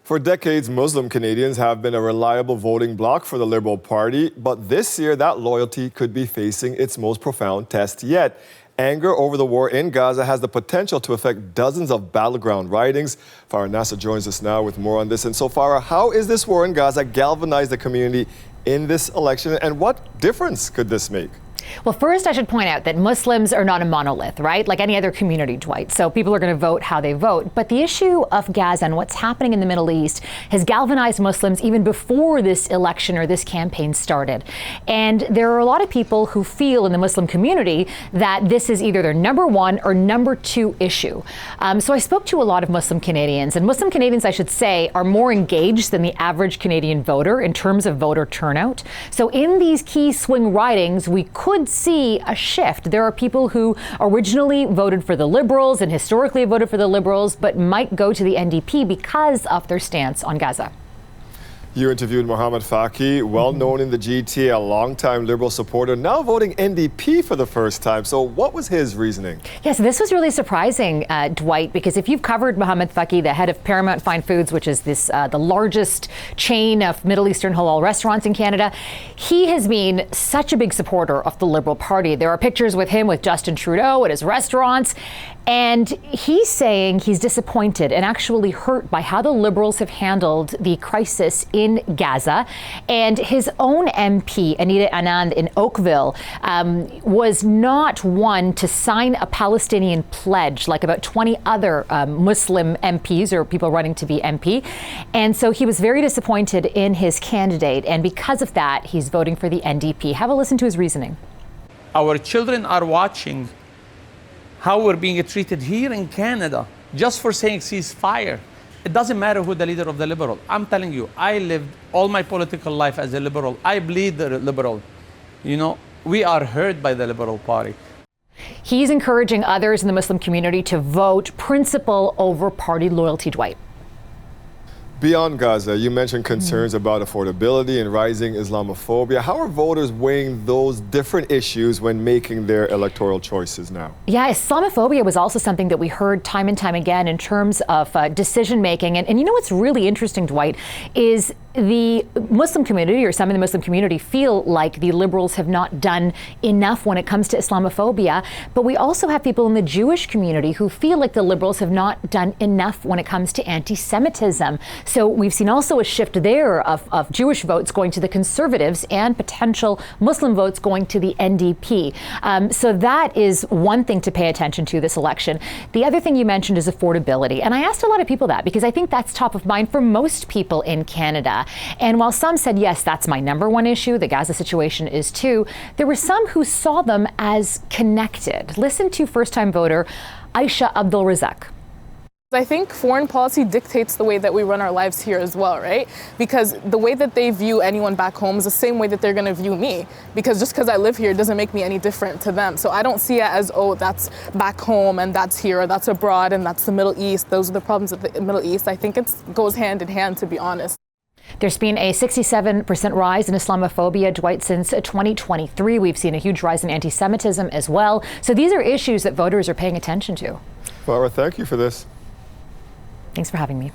For decades, Muslim Canadians have been a reliable voting bloc for the Liberal Party, but this year that loyalty could be facing its most profound test yet. Anger over the war in Gaza has the potential to affect dozens of battleground ridings. Farah Nasser joins us now with more on this. And so, Farah, how is this war in Gaza galvanized the community in this election, and what difference could this make? Well, first, I should point out that Muslims are not a monolith, right? Like any other community, Dwight. So people are going to vote how they vote. But the issue of Gaza and what's happening in the Middle East has galvanized Muslims even before this election or this campaign started. And there are a lot of people who feel in the Muslim community that this is either their number one or number two issue. So I spoke to a lot of Muslim Canadians, and Muslim Canadians, I should say, are more engaged than the average Canadian voter in terms of voter turnout. So in these key swing ridings, we could see a shift. There are people who originally voted for the Liberals and historically voted for the Liberals, but might go to the NDP because of their stance on Gaza. You interviewed Mohammed Faki, well known in the GTA, a longtime Liberal supporter, now voting NDP for the first time. So what was his reasoning? Yes, this was really surprising, Dwight, because if you've covered Mohammed Faki, the head of Paramount Fine Foods, which is this the largest chain of Middle Eastern halal restaurants in Canada, he has been such a big supporter of the Liberal Party. There are pictures with him with Justin Trudeau at his restaurants. And he's saying he's disappointed and actually hurt by how the Liberals have handled the crisis in Gaza. And his own MP, Anita Anand in Oakville, was not one to sign a Palestinian pledge like about 20 other Muslim MPs or people running to be MP. And so he was very disappointed in his candidate. And because of that, he's voting for the NDP. Have a listen to his reasoning. Our children are watching how we're being treated here in Canada just for saying ceasefire. It doesn't matter who the leader of the Liberal. I'm telling you, I lived all my political life as a Liberal. I bleed the Liberal. You know, we are hurt by the Liberal Party. He's encouraging others in the Muslim community to vote principle over party loyalty, Dwight. Beyond Gaza, you mentioned concerns about affordability and rising Islamophobia. How are voters weighing those different issues when making their electoral choices now? Yeah, Islamophobia was also something that we heard time and time again in terms of decision making. And you know what's really interesting, Dwight, is the Muslim community, or some in the Muslim community, feel like the Liberals have not done enough when it comes to Islamophobia. But we also have people in the Jewish community who feel like the Liberals have not done enough when it comes to anti-Semitism. So we've seen also a shift there of Jewish votes going to the Conservatives and potential Muslim votes going to the NDP. So that is one thing to pay attention to this election. The other thing you mentioned is affordability. And I asked a lot of people that because I think that's top of mind for most people in Canada. And while some said, yes, that's my number one issue, the Gaza situation is too, there were some who saw them as connected. Listen to first-time voter Aisha Abdul Razak. I think foreign policy dictates the way that we run our lives here as well, right? Because the way that they view anyone back home is the same way that they're going to view me. Because just because I live here doesn't make me any different to them. So I don't see it as, oh, that's back home and that's here, or that's abroad and that's the Middle East. Those are the problems of the Middle East. I think it goes hand in hand, to be honest. There's been a 67% rise in Islamophobia, Dwight, since 2023. We've seen a huge rise in anti-Semitism as well. So these are issues that voters are paying attention to. Farah, thank you for this. Thanks for having me.